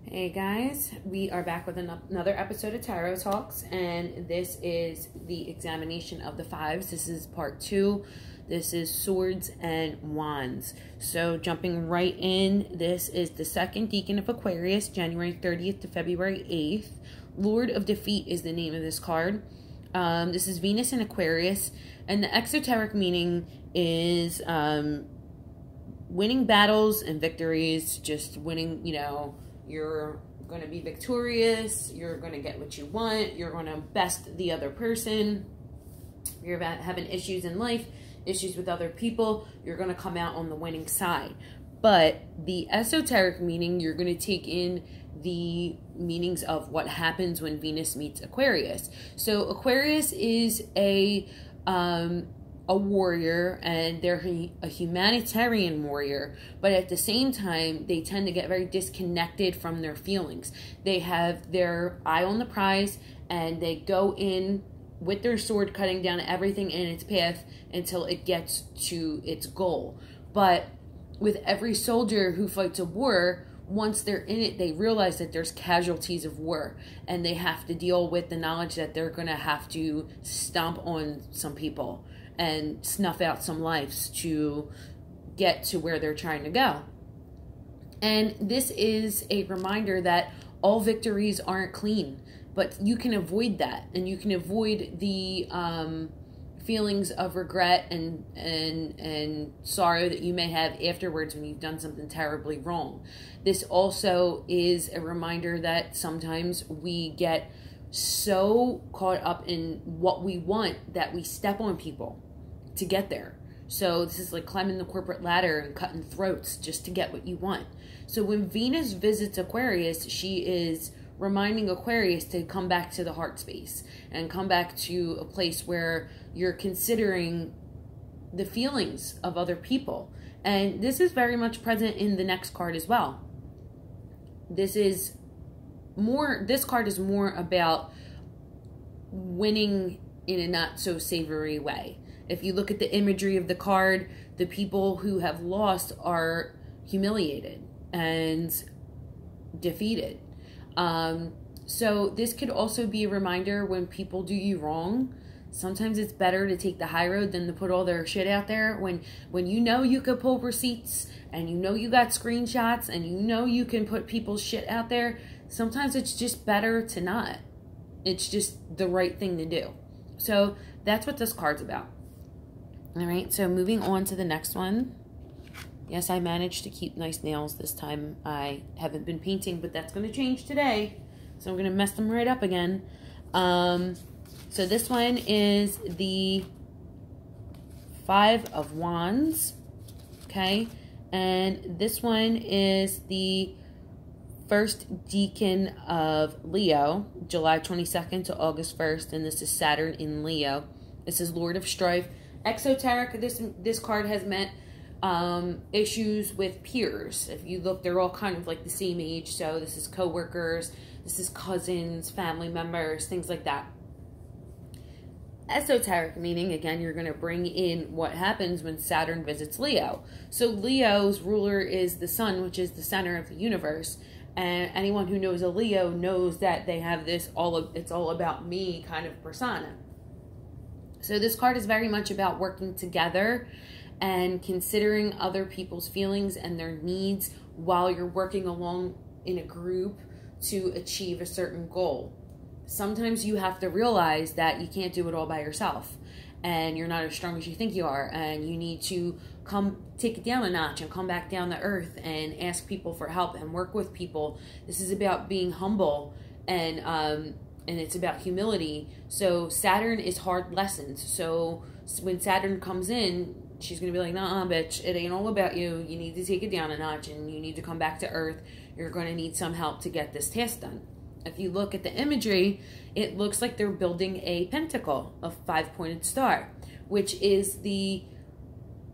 Hey guys, we are back with another episode of Tarot Talks, and this is the examination of the fives. This is part 2. This is Swords and Wands. So jumping right in, this is the second Deacon of Aquarius, January 30th to February 8th. Lord of Defeat is the name of this card. This is Venus in Aquarius, and the exoteric meaning is winning battles and victories, just winning, you're going to be victorious, you're going to get what you want, you're going to best the other person, you're having issues in life, issues with other people, you're going to come out on the winning side. But the esoteric meaning, you're going to take in the meanings of what happens when Venus meets Aquarius. So Aquarius is a warrior, and they're a humanitarian warrior, but at the same time they tend to get very disconnected from their feelings. They have their eye on the prize, and they go in with their sword, cutting down everything in its path until it gets to its goal. But with every soldier who fights a war, once they're in it, they realize that there's casualties of war, and they have to deal with the knowledge that they're going to have to stomp on some people and snuff out some lives to get to where they're trying to go. And this is a reminder that all victories aren't clean, but you can avoid that, and you can avoid the feelings of regret and sorrow that you may have afterwards when you've done something terribly wrong. This also is a reminder that sometimes we get so caught up in what we want that we step on people to get there. So this is like climbing the corporate ladder and cutting throats just to get what you want. So when Venus visits Aquarius, she is reminding Aquarius to come back to the heart space and come back to a place where you're considering the feelings of other people. And this is very much present in the next card as well. This card is more about winning in a not so savory way. If you look at the imagery of the card, the people who have lost are humiliated and defeated. So this could also be a reminder when people do you wrong. Sometimes it's better to take the high road than to put all their shit out there. When you know you could pull receipts, and you know you got screenshots, and you know you can put people's shit out there, sometimes it's just better to not. It's just the right thing to do. So that's what this card's about. All right, so moving on to the next one. Yes, I managed to keep nice nails this time. I haven't been painting, but that's going to change today. So I'm going to mess them right up again. So this one is the Five of Wands, okay? And this one is the first Deacon of Leo, July 22nd to August 1st, and this is Saturn in Leo. This is Lord of Strife. Exoteric, this card has meant issues with peers. If you look, they're all kind of like the same age. So this is co-workers, this is cousins, family members, things like that. Esoteric meaning, again, you're going to bring in what happens when Saturn visits Leo. So Leo's ruler is the sun, which is the center of the universe. And anyone who knows a Leo knows that they have this it's all about me kind of persona. So this card is very much about working together and considering other people's feelings and their needs while you're working along in a group to achieve a certain goal. Sometimes you have to realize that you can't do it all by yourself, and you're not as strong as you think you are, and you need to take it down a notch and come back down to earth and ask people for help and work with people. This is about being humble, and it's about humility. So Saturn is hard lessons. So when Saturn comes in, she's going to be like, nah, bitch, it ain't all about you. You need to take it down a notch, and you need to come back to earth. You're going to need some help to get this task done. If you look at the imagery, it looks like they're building a pentacle, a five-pointed star, which is the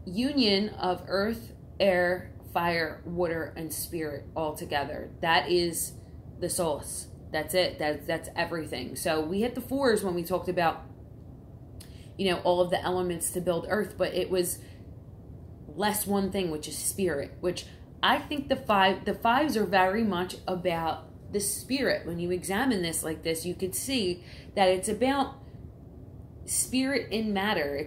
union of earth, air, fire, water, and spirit all together. That is the source. That's it. That's everything. So we hit the fours when we talked about, all of the elements to build earth, but it was less one thing, which is spirit, which I think the fives are very much about the spirit. When you examine this like this, you could see that it's about spirit in matter.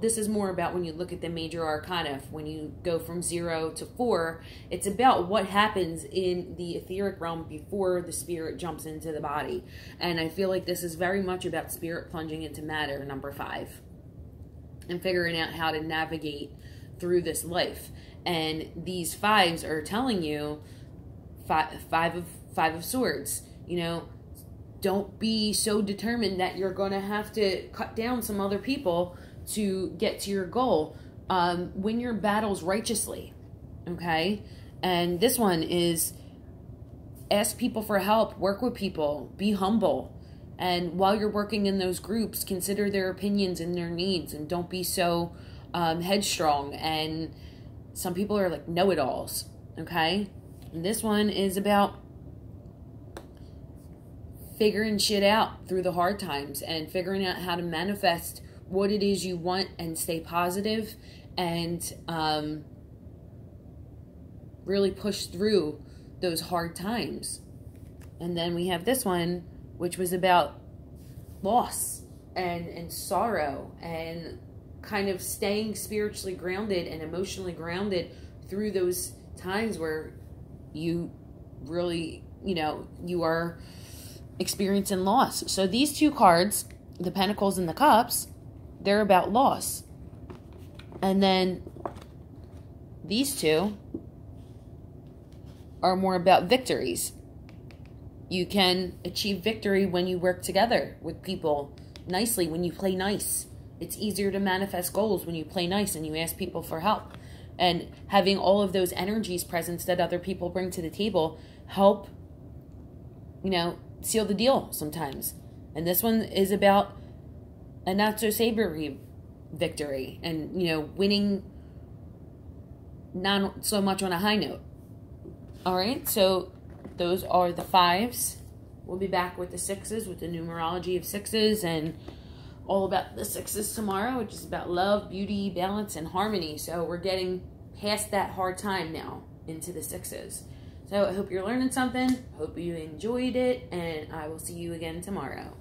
This is more about when you look at the major arcana. When you go from 0 to 4, it's about what happens in the etheric realm before the spirit jumps into the body. And I feel like this is very much about spirit plunging into matter, number 5, and figuring out how to navigate through this life. And these 5s are telling you, five of swords, you know, don't be so determined that you're going to have to cut down some other people to get to your goal. Win your battles righteously, okay? And this one is ask people for help, work with people, be humble. And while you're working in those groups, consider their opinions and their needs, and don't be so headstrong. And some people are like know-it-alls, okay? And this one is about figuring shit out through the hard times and figuring out how to manifest what it is you want and stay positive and really push through those hard times. And then we have this one, which was about loss and sorrow and kind of staying spiritually grounded and emotionally grounded through those times where you really, you know, you are experiencing loss. So these two cards, the Pentacles and the Cups, they're about loss. And then these two are more about victories. You can achieve victory when you work together with people nicely, when you play nice. It's easier to manifest goals when you play nice and you ask people for help. And having all of those energies presence that other people bring to the table help, you know, seal the deal sometimes. And this one is about a not so savory victory and, you know, winning not so much on a high note. All right, so those are the 5s. We'll be back with the 6s, with the numerology of 6s, and all about the 6s tomorrow, which is about love, beauty, balance, and harmony. So we're getting past that hard time now into the 6s. So I hope you're learning something. Hope you enjoyed it, and I will see you again tomorrow.